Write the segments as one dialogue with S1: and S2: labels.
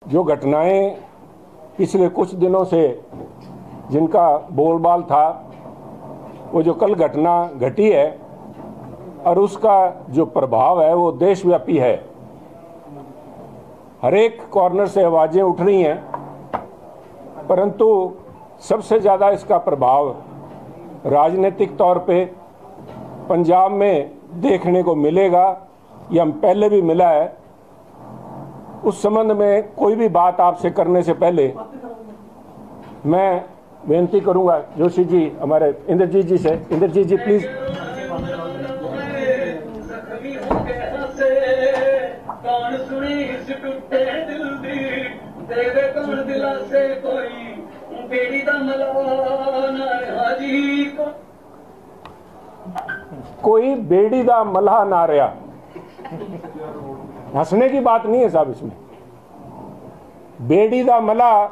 S1: जो घटनाएं पिछले कुछ दिनों से जिनका बोलबाल था, वो जो कल घटना घटी है और उसका जो प्रभाव है वो देशव्यापी है। हर एक कॉर्नर से आवाज़ें उठ रही हैं, परंतु सबसे ज़्यादा इसका प्रभाव राजनीतिक तौर पे पंजाब में देखने को मिलेगा। ये हम पहले भी मिला है। उस संबंध में कोई भी बात आपसे करने से पहले मैं बेनती करूंगा जोशी जी, हमारे इंद्रजीत जी से। इंद्रजीत जी प्लीज। कोई बेड़ी दा मलाह ना रहा। हंसने की बात नहीं है साहब इसमें। बेड़ी दा मलाह,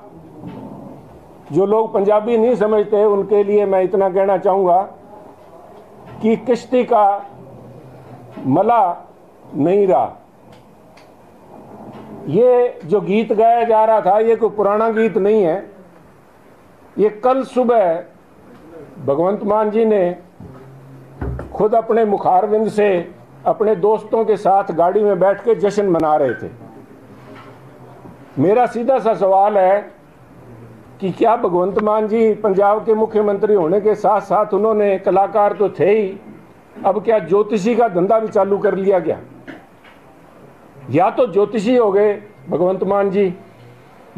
S1: जो लोग पंजाबी नहीं समझते उनके लिए मैं इतना कहना चाहूंगा कि किश्ती का मलाह नहीं रहा। ये जो गीत गाया जा रहा था ये कोई पुराना गीत नहीं है। ये कल सुबह भगवंत मान जी ने खुद अपने मुखारविंद से अपने दोस्तों के साथ गाड़ी में बैठ के जश्न मना रहे थे। मेरा सीधा सा सवाल है कि क्या भगवंत मान जी पंजाब के मुख्यमंत्री होने के साथ साथ उन्होंने, कलाकार तो थे ही, अब क्या ज्योतिषी का धंधा भी चालू कर लिया क्या? या तो ज्योतिषी हो गए भगवंत मान जी,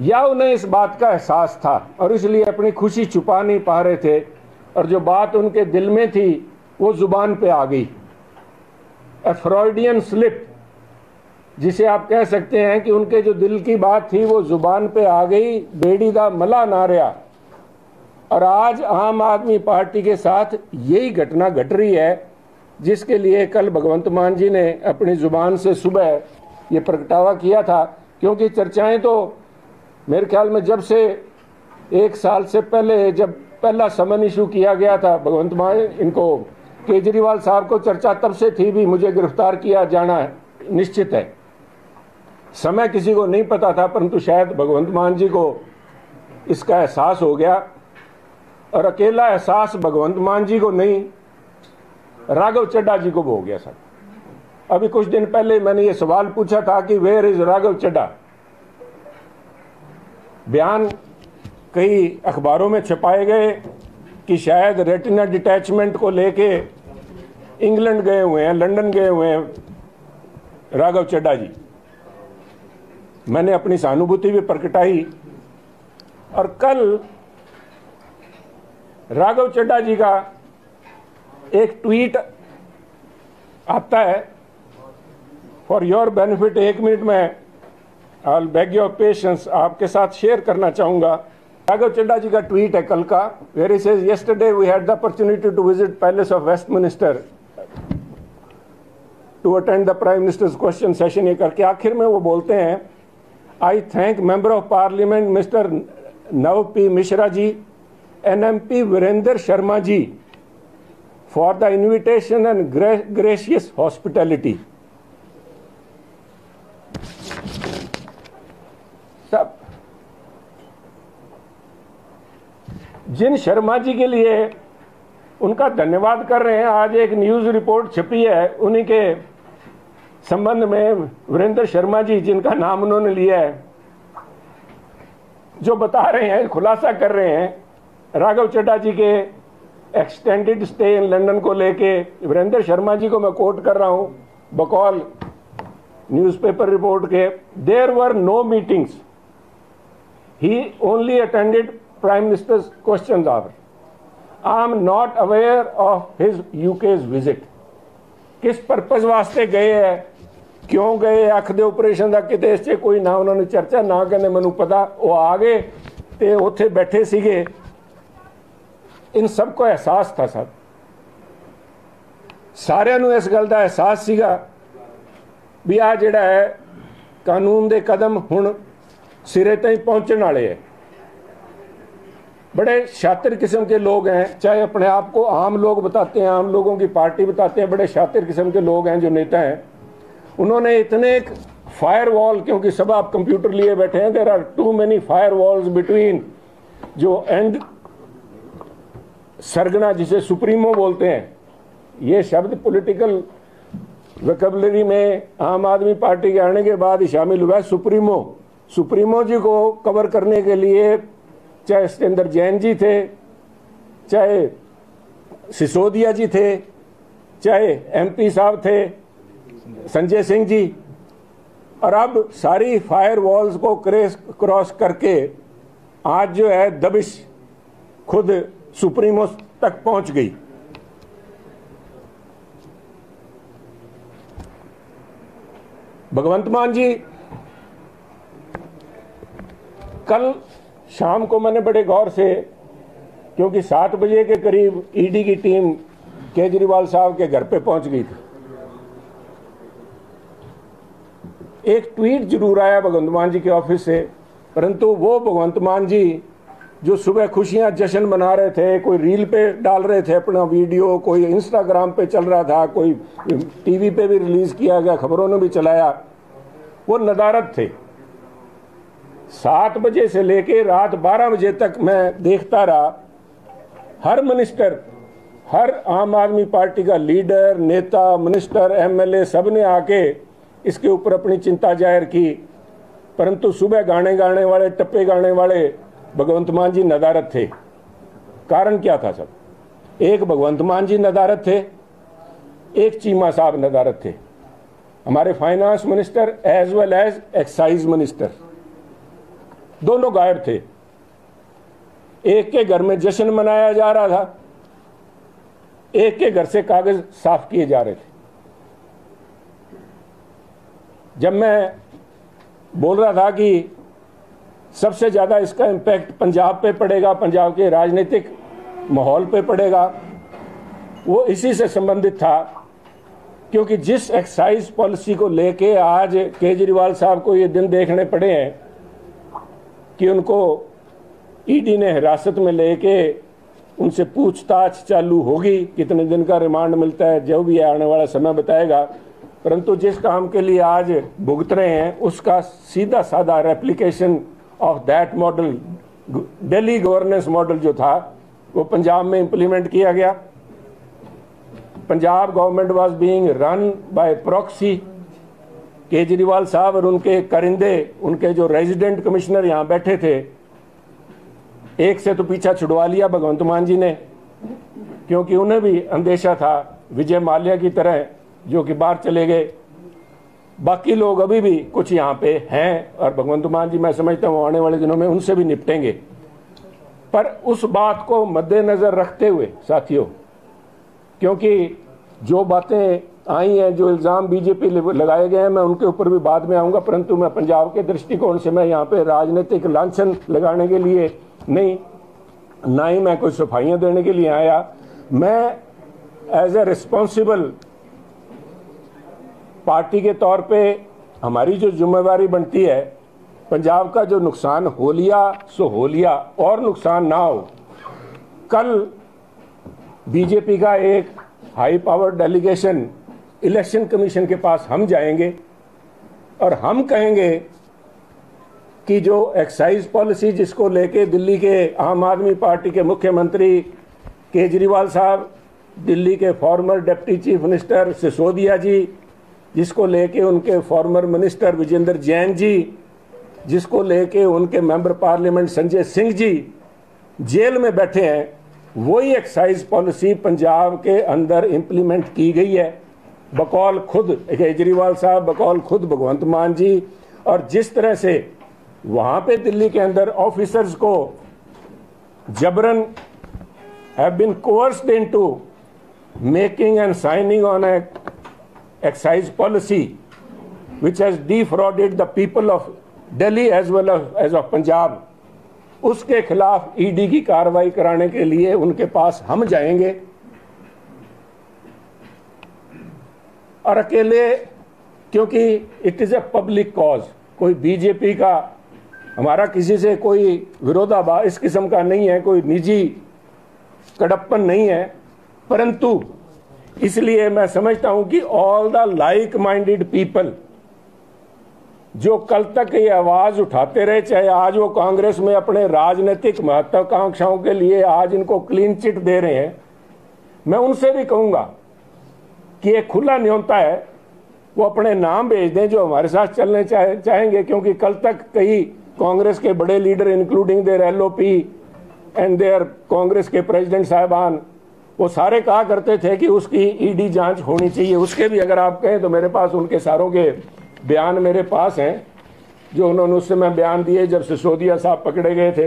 S1: या उन्हें इस बात का एहसास था और इसलिए अपनी खुशी छुपा नहीं पा रहे थे, और जो बात उनके दिल में थी वो जुबान पे आ गई। फ्रॉइडियन स्लिप, जिसे आप कह सकते हैं कि उनके जो दिल की बात थी वो जुबान पे आ गई। बेड़ी दा मला ना रहा। और आज आम आदमी पार्टी के साथ यही घटना घट रही है, जिसके लिए कल भगवंत मान जी ने अपनी जुबान से सुबह ये प्रगटावा किया था। क्योंकि चर्चाएं तो मेरे ख्याल में जब से 1 साल से पहले, जब पहला समन इशू किया गया था भगवंत मान इनको, केजरीवाल साहब को चर्चा तब से थी भी मुझे गिरफ्तार किया जाना निश्चित है। समय किसी को नहीं पता था, परंतु शायद भगवंत मान जी को इसका एहसास हो गया। और अकेला एहसास भगवंत मान जी को नहीं, राघव चड्ढा जी को भी हो गया सर। अभी कुछ दिन पहले मैंने ये सवाल पूछा था कि वेयर इज राघव चड्ढा। बयान कई अखबारों में छपाए गए कि शायद रेटिना डिटैचमेंट को लेके इंग्लैंड गए हुए हैं, लंदन गए हुए हैं राघव चड्ढा जी। मैंने अपनी सहानुभूति भी प्रकटाई। और कल राघव चड्ढा जी का एक ट्वीट आता है, फॉर योर बेनिफिट 1 मिनट में I will bag your patience आपके साथ शेयर करना चाहूंगा। राघव चड्ढा जी का ट्वीट है कल का, where he says yesterday we had the opportunity to visit palace of Westminster to attend the prime minister's question session. ये करके आखिर में वो बोलते हैं, I thank member of parliament mister Nav P Mishra ji and MP Virendra Sharma ji for the invitation and gracious hospitality. सब जिन शर्मा जी के लिए उनका धन्यवाद कर रहे हैं, आज एक न्यूज रिपोर्ट छपी है उन्हीं के संबंध में, वीरेंद्र शर्मा जी जिनका नाम उन्होंने लिया है, जो बता रहे हैं, खुलासा कर रहे हैं राघव चड्ढा जी के एक्सटेंडेड स्टे इन लंदन को लेके। वीरेंद्र शर्मा जी को मैं कोट कर रहा हूं बकौल न्यूज़पेपर रिपोर्ट के, there were no meetings, he only attended prime minister's question hour, I am not aware of his UK's visit. किस पर्पज वास्ते गए है, क्यों गए, अख दे ऑपरेशन का किते इस च कोई ना उन्होंने चर्चा ना कहने मैनू पता। वो आ गए ते उत्थे बैठे सीगे। इन सबको एहसास था साहब, सारिਆਂ ਨੂੰ इस गल का एहसास सीगा भी आ जिहड़ा है कानून दे कदम हुण सिरे तक पहुंचने वाले है। बड़े शातिर किस्म के लोग हैं, चाहे अपने आप को आम लोग बताते हैं, आम लोगों की पार्टी बताते हैं, बड़े शातिर किस्म के लोग हैं जो नेता हैं। उन्होंने इतने फायरवॉल, क्योंकि सब आप कंप्यूटर लिए बैठे हैं, there are too many firewalls between जो एंड सरगना जिसे सुप्रीमो बोलते हैं, ये शब्द पॉलिटिकल वोकैबुलरी में आम आदमी पार्टी के आने के बाद ही शामिल हुआ है। सुप्रीमो जी को कवर करने के लिए चाहे सत्येंद्र जैन जी थे, चाहे सिसोदिया जी थे, चाहे एमपी साहब थे संजय सिंह जी, और अब सारी फायर वॉल्स को क्रॉस करके आज जो है दबिश खुद सुप्रीमो तक पहुंच गई। भगवंत मान जी, कल शाम को मैंने बड़े गौर से, क्योंकि 7 बजे के करीब ईडी की टीम केजरीवाल साहब के घर पे पहुंच गई थी, एक ट्वीट जरूर आया भगवंत मान जी के ऑफिस से, परंतु वो भगवंत मान जी जो सुबह खुशियां जश्न मना रहे थे, कोई रील पे डाल रहे थे अपना वीडियो, कोई इंस्टाग्राम पे चल रहा था, कोई टीवी पे भी रिलीज किया गया, खबरों ने भी चलाया, वो नदारत थे। 7 बजे से लेके रात 12 बजे तक मैं देखता रहा, हर मिनिस्टर, हर आम आदमी पार्टी का लीडर, नेता, मिनिस्टर, एमएलए, सब ने आके इसके ऊपर अपनी चिंता जाहिर की, परंतु सुबह गाने गाने वाले, टप्पे गाने वाले भगवंत मान जी नदारत थे। कारण क्या था सब? एक भगवंत मान जी नदारत थे, एक चीमा साहब नदारत थे, हमारे finance minister as well as excise minister, दोनों गायब थे। एक के घर में जश्न मनाया जा रहा था, एक के घर से कागज साफ किए जा रहे थे। जब मैं बोल रहा था कि सबसे ज्यादा इसका इम्पैक्ट पंजाब पे पड़ेगा, पंजाब के राजनीतिक माहौल पे पड़ेगा, वो इसी से संबंधित था, क्योंकि जिस एक्साइज पॉलिसी को लेके आज केजरीवाल साहब को ये दिन देखने पड़े हैं कि उनको ईडी ने हिरासत में लेके उनसे पूछताछ चालू होगी, कितने दिन का रिमांड मिलता है जो भी आने वाला समय बताएगा, परंतु जिस काम के लिए आज भुगत रहे हैं उसका सीधा साधा replication of that model, Delhi governance model जो था, वो पंजाब में इंप्लीमेंट किया गया। Punjab government was being run by proxy. Kejriwal साहब और उनके करिंदे, उनके जो रेजिडेंट कमिश्नर यहाँ बैठे थे, एक से तो पीछा छुड़वा लिया भगवंत मान जी ने, क्योंकि उन्हें भी अंदेशा था विजय माल्या की तरह जो कि बाहर चले गए। बाकी लोग अभी भी कुछ यहाँ पे हैं और भगवंत मान जी मैं समझता हूँ आने वाले दिनों में उनसे भी निपटेंगे। पर उस बात को मद्देनजर रखते हुए साथियों, क्योंकि जो बातें आई हैं, जो इल्ज़ाम बीजेपी लगाए गए हैं, मैं उनके ऊपर भी बाद में आऊँगा, परंतु मैं पंजाब के दृष्टिकोण से मैं यहाँ पे राजनीतिक लांछन लगाने के लिए नहीं, ना ही मैं कोई सफाइयाँ देने के लिए आया। मैं एज ए रिस्पॉन्सिबल पार्टी के तौर पे हमारी जो जिम्मेवारी बनती है, पंजाब का जो नुकसान हो लिया सो हो लिया, और नुकसान ना हो। कल बीजेपी का एक high power delegation election commission के पास हम जाएंगे और हम कहेंगे कि जो एक्साइज पॉलिसी जिसको लेके दिल्ली के आम आदमी पार्टी के मुख्यमंत्री केजरीवाल साहब, दिल्ली के former deputy chief minister Sisodia ji, जिसको लेके उनके फॉर्मर मिनिस्टर विजेंद्र जैन जी, जिसको लेके उनके member parliament Sanjay Singh ji jail में बैठे हैं, वही एक्साइज पॉलिसी पंजाब के अंदर इंप्लीमेंट की गई है बकौल खुद केजरीवाल साहब, बकौल खुद भगवंत मान जी। और जिस तरह से वहां पे दिल्ली के अंदर ऑफिसर्स को जबरन have been coerced into making and signing on a excise policy which has defrauded the people of Delhi as well as of Punjab, उसके खिलाफ ईडी की कार्रवाई कराने के लिए उनके पास हम जाएंगे। और अकेले, क्योंकि it is a public cause, कोई बीजेपी का हमारा किसी से कोई विरोधाभास इस किस्म का नहीं है, कोई निजी कड़प्पन नहीं है, परंतु इसलिए मैं समझता हूं कि all the like minded people जो कल तक ये आवाज उठाते रहे, चाहे आज वो कांग्रेस में अपने राजनीतिक महत्वाकांक्षाओं के लिए आज इनको क्लीन चिट दे रहे हैं, मैं उनसे भी कहूंगा कि ये खुला न्योता है, वो अपने नाम भेज दें जो हमारे साथ चलने चाहेंगे। क्योंकि कल तक कई कांग्रेस के बड़े leader including their LOP and their Congress के प्रेसिडेंट साहिबान, वो सारे कहा करते थे कि उसकी ईडी जांच होनी चाहिए। उसके भी अगर आप कहें तो मेरे पास उनके सारों के बयान मेरे पास हैं, जो उन्होंने उस समय बयान दिए जब सिसोदिया साहब पकड़े गए थे,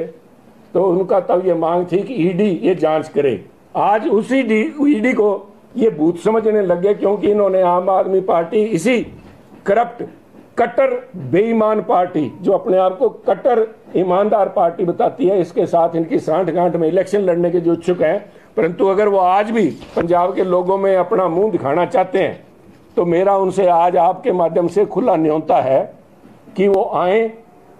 S1: तो उनका तब ये मांग थी कि ईडी ये जांच करे। आज उसी ईडी को ये भूत समझने लग गए, क्योंकि इन्होंने आम आदमी पार्टी, इसी करप्ट कट्टर बेईमान पार्टी जो अपने आप को कट्टर ईमानदार पार्टी बताती है, इसके साथ इनकी सांठ गांठ में इलेक्शन लड़ने के जो इच्छुक हैं। परंतु अगर वो आज भी पंजाब के लोगों में अपना मुंह दिखाना चाहते हैं तो मेरा उनसे आज आपके माध्यम से खुला न्योता है कि वो आए।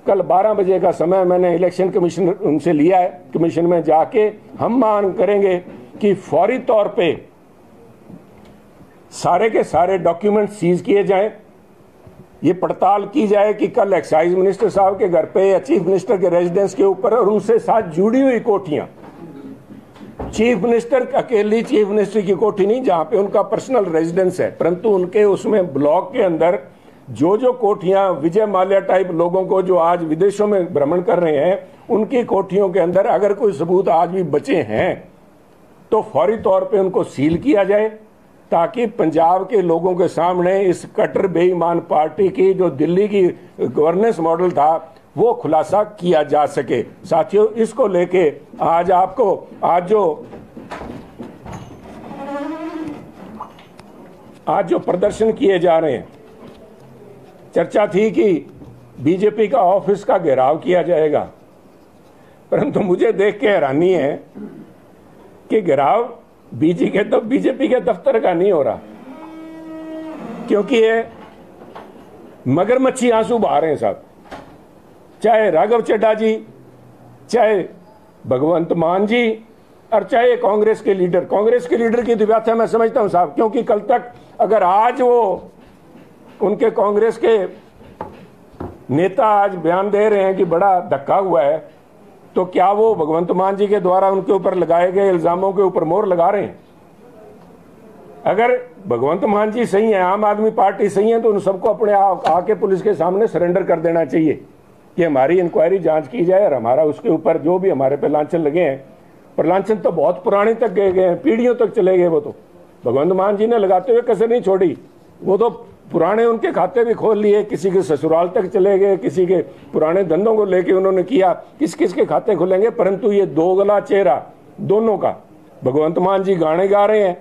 S1: कल 12 बजे का समय मैंने इलेक्शन कमीशन उनसे लिया है, कमीशन में जाके हम मांग करेंगे कि फौरी तौर पे सारे के सारे डॉक्यूमेंट सीज किए जाएं, ये पड़ताल की जाए कि कल एक्साइज मिनिस्टर साहब के घर पे या चीफ मिनिस्टर के रेजिडेंस के ऊपर और उनसे साथ जुड़ी हुई कोठियां, चीफ मिनिस्टर अकेली चीफ मिनिस्टर की कोठी नहीं जहां पे उनका पर्सनल रेजिडेंस है, परंतु उनके उसमें ब्लॉक के अंदर जो कोठियां विजय माल्या टाइप लोगों को जो आज विदेशों में भ्रमण कर रहे हैं, उनकी कोठियों के अंदर अगर कोई सबूत आज भी बचे हैं तो फौरी तौर पे उनको सील किया जाए, ताकि पंजाब के लोगों के सामने इस कट्टर बेईमान पार्टी की जो दिल्ली की गवर्नेंस मॉडल था वो खुलासा किया जा सके। साथियों, इसको लेके आज आपको आज जो प्रदर्शन किए जा रहे हैं, चर्चा थी कि बीजेपी का ऑफिस का घेराव किया जाएगा, परंतु मुझे देख के हैरानी है कि घेराव बीजेपी के दफ्तर का नहीं हो रहा, क्योंकि ये मगरमच्छी आंसू बहा रहे हैं साहब। चाहे राघव चड्ढा जी, चाहे भगवंत मान जी और चाहे कांग्रेस के लीडर की व्याख्या मैं समझता हूं साहब, क्योंकि कल तक अगर आज वो उनके कांग्रेस के नेता आज बयान दे रहे हैं कि बड़ा धक्का हुआ है, तो क्या वो भगवंत मान जी के द्वारा उनके ऊपर लगाए गए इल्जामों के ऊपर मोहर लगा रहे हैं? अगर भगवंत मान जी सही है, आम आदमी पार्टी सही है, तो उन सबको अपने आके पुलिस के सामने सरेंडर कर देना चाहिए कि हमारी इंक्वायरी जांच की जाए और हमारा उसके ऊपर जो भी हमारे पे लांछन लगे हैं, पर लांछन तो बहुत पुराने तक गए हैं, पीढ़ियों तक चले गए। वो तो भगवंत मान जी ने लगाते हुए कसर नहीं छोड़ी, वो तो पुराने उनके खाते भी खोल लिए, किसी के ससुराल तक चले गए, किसी के पुराने धंधों को लेके उन्होंने किया, किस किस के खाते खुलेंगे। परंतु ये दोगला चेहरा दोनों का, भगवंत मान जी गाने गा रहे हैं,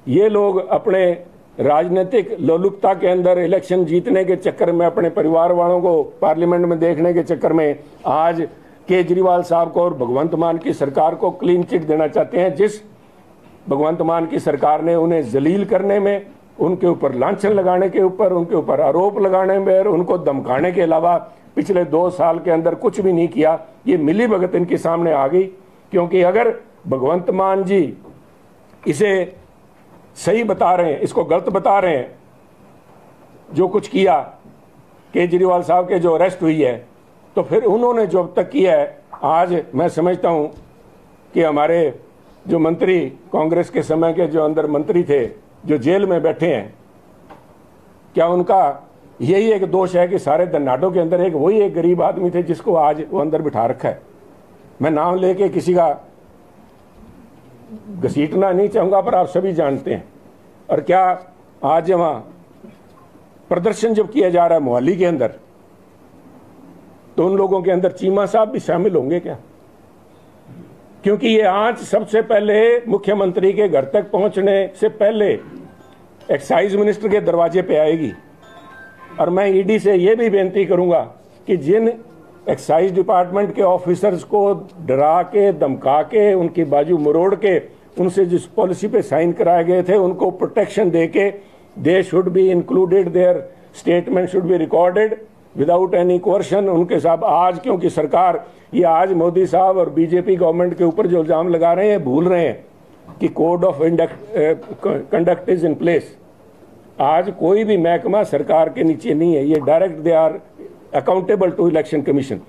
S1: ये लोग अपने राजनीतिक लोलुपता के अंदर इलेक्शन जीतने के चक्कर में, अपने परिवार वालों को पार्लियामेंट में देखने के चक्कर में आज केजरीवाल साहब को और भगवंत मान की सरकार को क्लीन चिट देना चाहते हैं। जिस भगवंत मान की सरकार ने उन्हें जलील करने में, उनके ऊपर लांछन लगाने के ऊपर, उनके ऊपर आरोप लगाने में और उनको धमकाने के अलावा पिछले 2 साल के अंदर कुछ भी नहीं किया। ये मिली भगत इनके सामने आ गई, क्योंकि अगर भगवंत मान जी इसे सही बता रहे हैं, इसको गलत बता रहे हैं, जो कुछ किया केजरीवाल साहब के जो अरेस्ट हुई है, तो फिर उन्होंने जो अब तक किया है, आज मैं समझता हूं कि हमारे जो मंत्री कांग्रेस के समय के जो अंदर मंत्री थे जो जेल में बैठे हैं, क्या उनका यही एक दोष है कि सारे धन्नाटों के अंदर एक वही एक गरीब आदमी थे जिसको आज वो अंदर बिठा रखा है? मैं नाम लेके किसी का घसीटना नहीं चाहूंगा, पर आप सभी जानते हैं। और क्या आज वहां प्रदर्शन जब किया जा रहा है मोहाली के अंदर, तो उन लोगों के अंदर चीमा साहब भी शामिल होंगे क्या? क्योंकि ये आज सबसे पहले मुख्यमंत्री के घर तक पहुंचने से पहले एक्साइज मिनिस्टर के दरवाजे पे आएगी। और मैं ईडी से ये भी बेनती करूंगा कि जिन एक्साइज डिपार्टमेंट के ऑफिसर्स को डरा के, धमका के, उनकी बाजू मरोड़ के उनसे जिस पॉलिसी पे साइन कराए गए थे, उनको प्रोटेक्शन दे के they should be included, their statement should be recorded without any coercion. उनके साथ आज, क्योंकि सरकार ये आज मोदी साहब और बीजेपी गवर्नमेंट के ऊपर जो इल्जाम लगा रहे हैं, भूल रहे हैं कि code of conduct is in place. आज कोई भी महकमा सरकार के नीचे नहीं है, ये direct they are accountable to Election Commission.